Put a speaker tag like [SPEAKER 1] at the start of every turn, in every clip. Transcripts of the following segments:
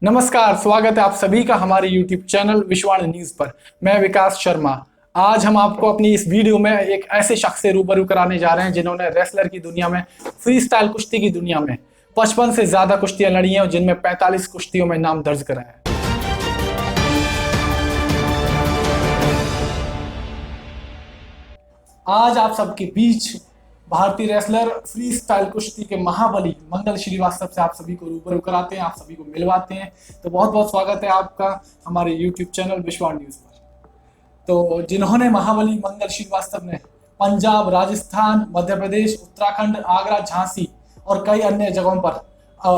[SPEAKER 1] नमस्कार, स्वागत है आप सभी का हमारे YouTube चैनल विश्वाण न्यूज पर। मैं विकास शर्मा। आज हम आपको अपनी इस वीडियो में एक ऐसे शख्स से रूबरू कराने जा रहे हैं जिन्होंने रेसलर की दुनिया में, फ्री स्टाइल कुश्ती की दुनिया में 55 से ज्यादा कुश्तियां लड़ी हैं और जिनमें 45 कुश्तियों में नाम दर्ज करा है। आज आप सबके बीच भारतीय रेसलर, फ्री स्टाइल कुश्ती के महाबली मंगल श्रीवास्तव से आप सभी को रूबरू कराते हैं, आप सभी को मिलवाते हैं। तो बहुत बहुत स्वागत है आपका हमारे YouTube चैनल विश्वाण न्यूज पर। तो जिन्होंने महाबली मंगल श्रीवास्तव ने पंजाब, राजस्थान, मध्य प्रदेश, उत्तराखंड, आगरा, झांसी और कई अन्य जगहों पर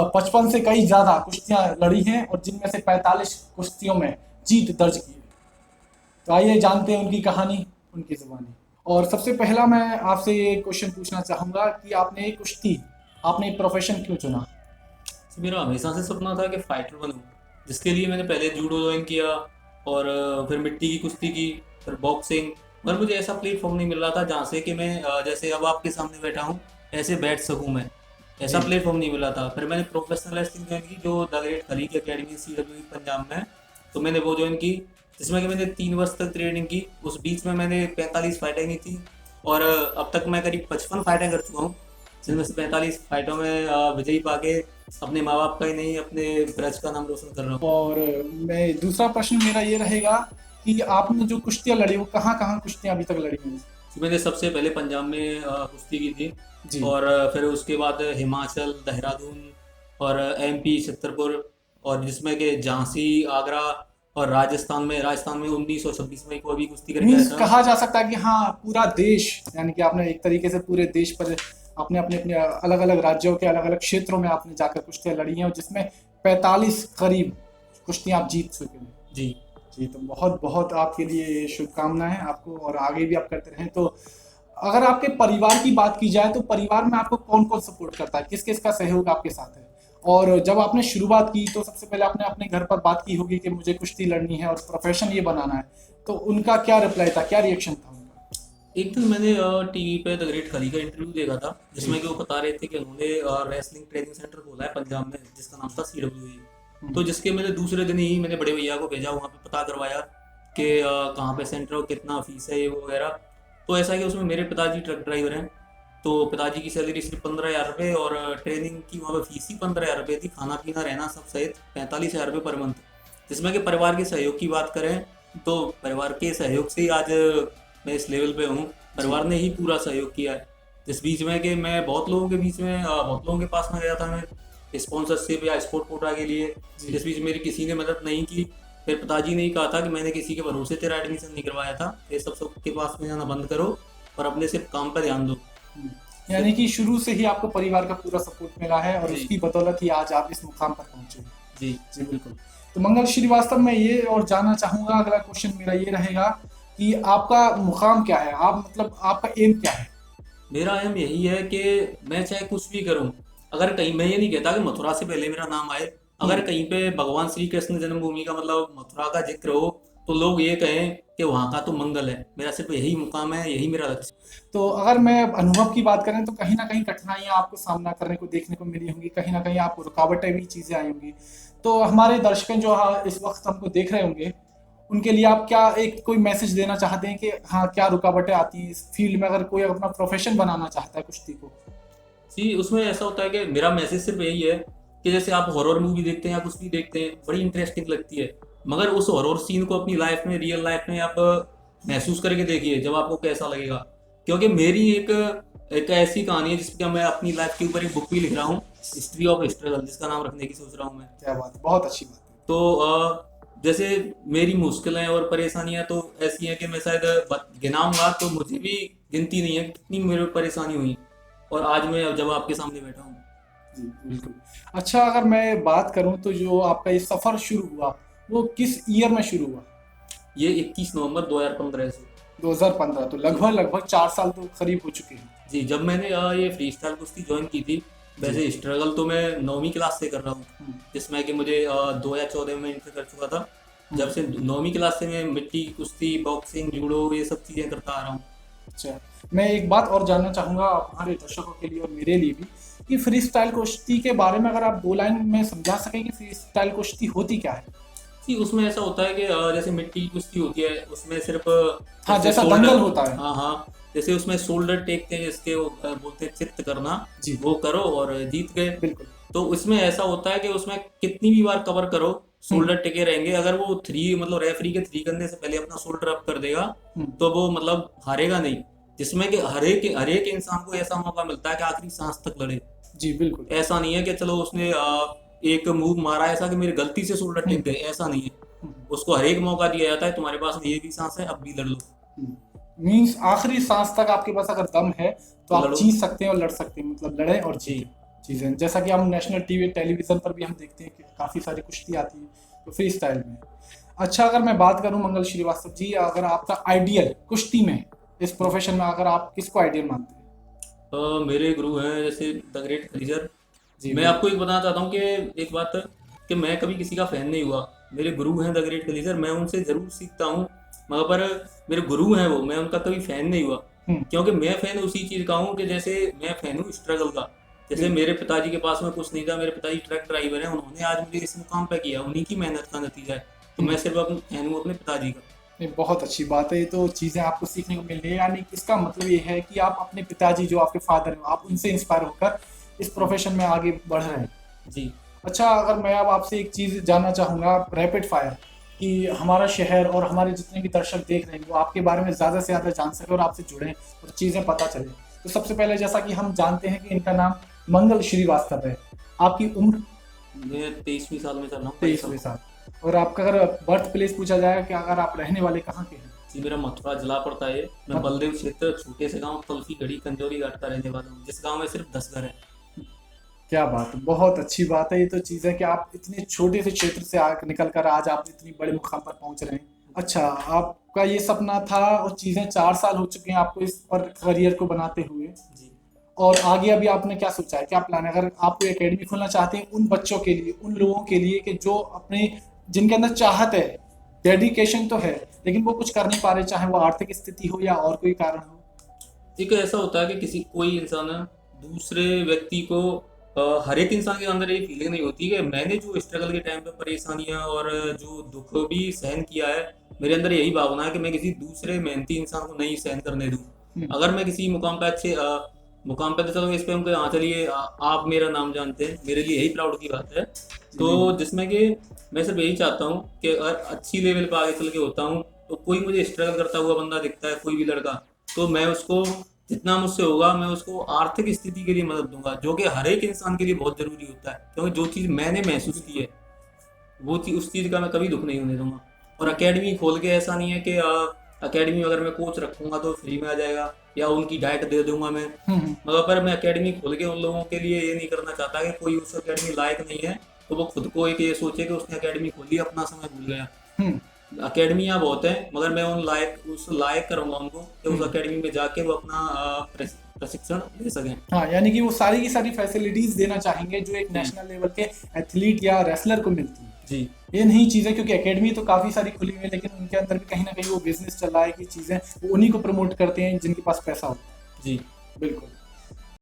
[SPEAKER 1] 55 से कई ज्यादा कुश्तियां लड़ी हैं और जिनमें से 45 कुश्तियों में जीत दर्ज की है। तो आइए जानते हैं उनकी कहानी, उनकी जुबानी। और सबसे पहला मैं आपसे ये क्वेश्चन पूछना चाहूंगा कि आपने एक प्रोफेशन क्यों चुना?
[SPEAKER 2] मेरा हमेशा से सपना था कि फाइटर बनूं, जिसके लिए मैंने पहले जूडो ज्वाइन किया और फिर मिट्टी की कुश्ती की, फिर बॉक्सिंग। पर मुझे ऐसा प्लेटफॉर्म नहीं मिल रहा था जहाँ से कि मैं जैसे अब आपके सामने बैठा हूँ ऐसे बैठ सकूँ। मैं ऐसा
[SPEAKER 1] जी।
[SPEAKER 2] प्लेटफॉर्म नहीं मिला था। फिर मैंने प्रोफेशनल रेसलिंग ज्वाइन की जो द ग्रेट खली की अकेडमी CWE पंजाब में है। तो मैंने वो ज्वाइन की, जिसमें कि मैंने 3 वर्ष तक ट्रेनिंग की। उस बीच में मैंने 45 फाइटें की थी और अब तक मैं करीब 55 फाइटें कर चुका हूँ, जिनमें से 45 फाइटों में विजयी पाके अपने माँ बाप का ही नहीं अपने ब्रज का नाम रोशन कर रहा हूँ।
[SPEAKER 1] और मैं दूसरा प्रश्न मेरा ये रहेगा कि आपने जो कुश्तियां लड़ी वो कहाँ कहाँ कुश्तियां अभी तक लड़ी हैं?
[SPEAKER 2] तो मैंने सबसे पहले पंजाब में कुश्ती की थी
[SPEAKER 1] जी।
[SPEAKER 2] और फिर उसके बाद हिमाचल, देहरादून और MP छतरपुर, और जिसमें कि झांसी, आगरा और राजस्थान में 1926 में को अभी कुश्ती करके आया
[SPEAKER 1] मीन्स
[SPEAKER 2] था।
[SPEAKER 1] कहा जा सकता है कि हाँ, पूरा देश, यानी कि आपने एक तरीके से पूरे देश पर आपने अपने अपने अलग अलग राज्यों के अलग अलग क्षेत्रों में आपने जाकर कुश्तियां लड़ी हैं और जिसमें 45 करीब कुश्तियां आप जीत चुके हैं।
[SPEAKER 2] जी
[SPEAKER 1] जी, तो बहुत बहुत आपके लिए शुभकामनाएं आपको और आगे भी आप करते रहें। तो अगर आपके परिवार की बात की जाए तो परिवार में आपको कौन कौन सपोर्ट करता है, किस किस का सहयोग आपके साथ है? और जब आपने शुरुआत की तो सबसे पहले आपने अपने घर पर बात की होगी कि मुझे कुश्ती लड़नी है और प्रोफेशन ये बनाना है, तो उनका क्या रिप्लाई था, क्या रिएक्शन था उनका?
[SPEAKER 2] एक दिन मैंने टीवी पे द ग्रेट खली का इंटरव्यू देखा था, जिसमें
[SPEAKER 1] जी।
[SPEAKER 2] कि वो बता रहे थे कि उन्होंने रेसलिंग ट्रेनिंग सेंटर खोला है पंजाब में, जिसका नाम था CWE। तो जिसके मैंने दूसरे दिन ही मैंने बड़े भैया को भेजा, वहाँ पे पता करवाया कि कहाँ पे सेंटर और कितना फीस है ये वो वगैरह। तो ऐसा है कि उसमें मेरे पिताजी ट्रक ड्राइवर हैं, तो पिताजी की सैलरी सिर्फ 15,000 रुपये और ट्रेनिंग की वहाँ पे फीस ही 15,000 रुपये थी, खाना पीना रहना सब सहित 45,000 रुपये पर मंथ। जिसमें कि परिवार के सहयोग की बात करें तो परिवार के सहयोग से ही आज मैं इस लेवल पे हूँ। परिवार ने ही पूरा सहयोग किया है। जिस बीच में कि मैं बहुत लोगों के बीच में बहुत लोगों के पास में गया था मैं स्पॉन्सरशिप या स्पोर्ट कोटा के लिए, जिस बीच मेरी किसी ने मदद नहीं की। फिर पिताजी ने ही कहा था कि मैंने किसी के भरोसे तेरा एडमिशन नहीं करवाया था, ये सबके पास में जाना बंद करो और अपने सिर्फ काम पर ध्यान दो।
[SPEAKER 1] यानी कि शुरू से ही आपको परिवार का पूरा सपोर्ट मिला है और
[SPEAKER 2] जी
[SPEAKER 1] उसकी बदौलत ही आज आप इस मुकाम पर पहुंचे हैं।
[SPEAKER 2] जी
[SPEAKER 1] जी बिल्कुल। तो मंगल श्रीवास्तव, मैं ये और जानना चाहूंगा, अगला क्वेश्चन मेरा ये रहेगा कि आपका मुकाम क्या है, आप मतलब आपका एम क्या है?
[SPEAKER 2] मेरा एम यही है कि मैं चाहे कुछ भी करूं, अगर कहीं, मैं ये नहीं कहता कि मथुरा से पहले मेरा नाम आए, अगर कहीं पे भगवान श्री कृष्ण जन्मभूमि का मतलब मथुरा का जिक्र हो तो लोग ये कहें कि वहाँ का तो मंगल है। मेरा सिर्फ यही मुकाम है, यही मेरा लक्ष्य।
[SPEAKER 1] तो अगर मैं अनुभव की बात करें तो कहीं ना कहीं कठिनाइयां आपको सामना करने को देखने को मिली होंगी, कहीं ना कहीं आपको रुकावटें भी चीजें आई होंगी। तो हमारे दर्शक जो इस वक्त हमको देख रहे होंगे, उनके लिए आप क्या एक कोई मैसेज देना चाहते हैं कि हाँ, क्या रुकावटें आती हैं इस फील्ड में अगर कोई अपना प्रोफेशन बनाना चाहता है कुश्ती को?
[SPEAKER 2] जी, उसमें ऐसा होता है कि मेरा मैसेज सिर्फ यही है कि जैसे आप हॉरर मूवी देखते हैं या कुछ भी देखते हैं, बड़ी इंटरेस्टिंग लगती है, मगर उस हॉरर सीन को अपनी लाइफ में, रियल लाइफ में आप महसूस करके देखिए, जब आपको कैसा लगेगा। क्योंकि मेरी एक एक ऐसी कहानी है जिसमें मैं अपनी लाइफ के ऊपर एक बुक भी लिख रहा हूँ, हिस्ट्री ऑफ स्ट्रगल, जिसका नाम रखने की सोच रहा हूँ मैं।
[SPEAKER 1] क्या बात है, बहुत अच्छी बात है।
[SPEAKER 2] तो जैसे मेरी मुश्किलें और परेशानियां तो ऐसी हैं कि मैं शायद गिनाऊंगा तो मुझे भी गिनती नहीं है कितनी मेरे परेशानी हुई, और आज मैं जब आपके सामने बैठा हूँ।
[SPEAKER 1] जी बिल्कुल। अच्छा, अगर मैं बात करूं तो जो आपका ये सफर शुरू हुआ वो किस ईयर में शुरू हुआ?
[SPEAKER 2] ये 21 नवंबर 2015 से।
[SPEAKER 1] 2015, तो
[SPEAKER 2] जी
[SPEAKER 1] लगभग लगभग 4 साल तो करीब हो चुके हैं।
[SPEAKER 2] जी, जब मैंने ये फ्री स्टाइल कुश्ती ज्वाइन की थी, वैसे स्ट्रगल तो मैं 9वीं क्लास से कर रहा हूँ,
[SPEAKER 1] हम्म,
[SPEAKER 2] जिसमें कि मुझे 2014 में इंटर कर चुका था। जब से 9वीं क्लास से मैं मिट्टी की कुश्ती, बॉक्सिंग, जूडो ये सब चीज़ें करता आ रहा हूँ।
[SPEAKER 1] अच्छा, मैं एक बात और जानना चाहूँगा हमारे दर्शकों के लिए और मेरे लिए भी, कि फ्री स्टाइल कुश्ती के बारे में अगर आप 2 लाइन में समझा सकें कि फ्री स्टाइल कुश्ती होती क्या है?
[SPEAKER 2] जी, उसमें ऐसा होता है कि जैसे मिट्टी की कुश्ती होती है, उसमें सिर्फ
[SPEAKER 1] हाँ,
[SPEAKER 2] जैसे
[SPEAKER 1] जैसा
[SPEAKER 2] शोल्डर,
[SPEAKER 1] दंगल होता है।
[SPEAKER 2] हाँ हाँ, जैसे उसमें शोल्डर टेकते हैं, इसके वो बोलते हैं चित्त करना,
[SPEAKER 1] जी,
[SPEAKER 2] वो करो और जीत गए।
[SPEAKER 1] बिल्कुल।
[SPEAKER 2] तो उसमें ऐसा होता है कि उसमें कितनी भी बार कवर करो,
[SPEAKER 1] हुँ,
[SPEAKER 2] शोल्डर टिके रहेंगे। अगर वो थ्री मतलब रेफरी के थ्री करने से पहले अपना शोल्डर अप कर देगा,
[SPEAKER 1] हुँ,
[SPEAKER 2] तो वो मतलब हारेगा नहीं। जिसमें कि हर एक इंसान को ऐसा मौका मिलता है कि आखिरी सांस तक लड़े।
[SPEAKER 1] जी, बिल्कुल।
[SPEAKER 2] ऐसा नहीं है कि चलो उसने एक मूव मारा ऐसा कि मेरी गलती से शोल्डर
[SPEAKER 1] हुँ,
[SPEAKER 2] टिक गए, ऐसा नहीं है।
[SPEAKER 1] हुँ,
[SPEAKER 2] उसको हर एक मौका दिया जाता है, तुम्हारे पास ये भी सांस है, अब भी लड़ लो।
[SPEAKER 1] हुँ। मीन्स आखिरी साँस तक आपके पास अगर दम है, तो
[SPEAKER 2] तो
[SPEAKER 1] आप
[SPEAKER 2] लड़ो।
[SPEAKER 1] जीत सकते हैं और लड़ सकते हैं, मतलब लड़ें और
[SPEAKER 2] जी।
[SPEAKER 1] जीतें। चीज़ें जैसा कि हम नेशनल टीवी टेलीविज़न पर भी हम देखते हैं कि काफ़ी सारी कुश्ती आती है, तो फ्री स्टाइल में। अच्छा, अगर मैं बात करूँ मंगल श्रीवास्तव जी, अगर आपका आइडियल कुश्ती में, इस प्रोफ़ेशन में अगर आप किसको आइडियल मानते हैं?
[SPEAKER 2] मेरे गुरु हैं जैसे द ग्रेट खलीजर।
[SPEAKER 1] जी,
[SPEAKER 2] मैं
[SPEAKER 1] बिल्कुल।
[SPEAKER 2] आपको एक बताना चाहता हूँ कि एक बात, कि मैं कभी किसी का फैन नहीं हुआ। मेरे गुरु हैं द ग्रेट खलीजर, मैं उनसे ज़रूर सीखता हूँ, मगर पर मेरे गुरु हैं वो, मैं उनका कभी फैन नहीं हुआ।
[SPEAKER 1] हुँ,
[SPEAKER 2] क्योंकि मैं फैन उसी चीज़ का हूँ कि जैसे मैं फैन हूँ स्ट्रगल का। जैसे
[SPEAKER 1] बिल्कुल।
[SPEAKER 2] मेरे पिताजी के पास में कुछ नहीं था, मेरे पिताजी ट्रक ड्राइवर हैं, उन्होंने आज मुझे इस मुकाम पे किया, उन्हीं की मेहनत का नतीजा है। तो
[SPEAKER 1] हुँ।
[SPEAKER 2] मैं सिर्फ अपने फैन हूँ अपने पिताजी का।
[SPEAKER 1] ये बहुत अच्छी बात है, ये तो चीज़ें आपको सीखने को मिल रही है, यानी कि इसका मतलब ये है कि आप अपने पिताजी जो आपके फादर हैं, आप उनसे इंस्पायर होकर इस प्रोफ़ेशन में आगे बढ़ रहे हैं।
[SPEAKER 2] जी।
[SPEAKER 1] अच्छा, अगर मैं अब आपसे एक चीज़ जानना चाहूँगा रैपिड फायर, कि हमारा शहर और हमारे जितने भी दर्शक देख रहे हैं, वो आपके बारे में ज़्यादा से ज़्यादा जान सकें और आपसे जुड़ें और चीज़ें पता चलें। तो सबसे पहले जैसा कि हम जानते हैं कि इनका नाम मंगल श्रीवास्तव है। आपकी उम्र
[SPEAKER 2] मैं 23वीं साल में चल रहा हूँ,
[SPEAKER 1] 23वें साल, और आपका अगर बर्थ प्लेस पूछा जाए कि अगर आप रहने वाले कहाँ के हैं?
[SPEAKER 2] जी, मेरा मथुरा जिला पड़ता है। मैं
[SPEAKER 1] मत
[SPEAKER 2] बलदेव क्षेत्र छोटे से गांव तलसी गढ़ी कंजौली घाट का रहने वाला हूँ, जिस गांव में सिर्फ 10 घर हैं।
[SPEAKER 1] क्या बात है, बहुत अच्छी बात है। ये तो चीज़ है कि आप इतने छोटे से क्षेत्र से निकल कर आज आप इतनी बड़े मुकाम पर पहुंच रहे हैं। अच्छा, आपका ये सपना था और चीज़ें 4 साल हो चुके हैं आपको इस पर करियर को बनाते हुए,
[SPEAKER 2] जी।
[SPEAKER 1] और आगे अभी आपने क्या सोचा है, क्या प्लान है? अगर आप कोई एकेडमी खोलना चाहते हैं उन बच्चों के लिए, उन लोगों के लिए कि जो अपने, जिनके अंदर चाहत है, डेडिकेशन तो है, लेकिन वो कुछ कर नहीं पा रहे, चाहे वो आर्थिक स्थिति हो या और कोई कारण हो।
[SPEAKER 2] एक ऐसा होता है कि किसी कोई इंसान दूसरे व्यक्ति को हर एक इंसान के अंदर ये फीलिंग नहीं होती कि मैंने जो स्ट्रगल के टाइम पे परेशानियां और जो दुख भी सहन किया है, मेरे अंदर यही भावना है कि मैं किसी दूसरे मेहनती इंसान को नहीं सहन करने दूं।
[SPEAKER 1] हम्म,
[SPEAKER 2] अगर मैं किसी मुकाम पे अच्छे मुकाम पे, तो चलो इस पे हम हाँ चलिए, आप मेरा नाम जानते हैं, मेरे लिए यही प्राउड की बात है।
[SPEAKER 1] जी,
[SPEAKER 2] तो
[SPEAKER 1] नहीं,
[SPEAKER 2] जिसमें कि मैं सिर्फ यही चाहता हूँ कि अगर अच्छी लेवल पे आगे चल के होता हूँ, तो कोई मुझे स्ट्रगल करता हुआ बंदा दिखता है, कोई भी लड़का, तो मैं उसको जितना मुझसे होगा मैं उसको आर्थिक स्थिति के लिए मदद दूंगा, जो कि हर एक इंसान के लिए बहुत जरूरी होता है। क्योंकि जो चीज़ मैंने महसूस की
[SPEAKER 1] बिल्कुल।
[SPEAKER 2] है, वो चीज़, उस चीज़ का मैं कभी दुख नहीं होने दूंगा। और एकेडमी खोल के ऐसा नहीं है कि एकेडमी अगर मैं कोच रखूंगा तो फ्री में आ जाएगा या उनकी डाइट दे दूंगा मैं।
[SPEAKER 1] हम्म,
[SPEAKER 2] मगर पर मैं एकेडमी खोल के उन लोगों के लिए ये नहीं करना चाहता कि कोई उस एकेडमी लायक नहीं है तो वो खुद को एक ये सोचे कि उसने एकेडमी खोली, अपना समय भूल गया।
[SPEAKER 1] हम्म,
[SPEAKER 2] अकेडमियाँ बहुत हैं, मगर मैं उस लायक करूंगा उनको कि उस
[SPEAKER 1] हम्म।
[SPEAKER 2] अकेडमी में जाके वो अपना प्रशिक्षण ले सकें।
[SPEAKER 1] हाँ, यानी कि वो सारी की सारी फैसिलिटीज देना चाहेंगे जो एक
[SPEAKER 2] जी।
[SPEAKER 1] नेशनल लेवल के एथलीट या रेसलर को मिलती है।
[SPEAKER 2] जी।
[SPEAKER 1] ये नहीं चीज़ें, क्योंकि एकेडमी तो काफ़ी सारी खुली हुई है, लेकिन उनके अंदर भी कहीं ना कहीं वो बिजनेस चल रहा है कि चीज़ें वो उन्हीं को प्रमोट करते हैं जिनके पास पैसा होता
[SPEAKER 2] जी।
[SPEAKER 1] है। बिल्कुल।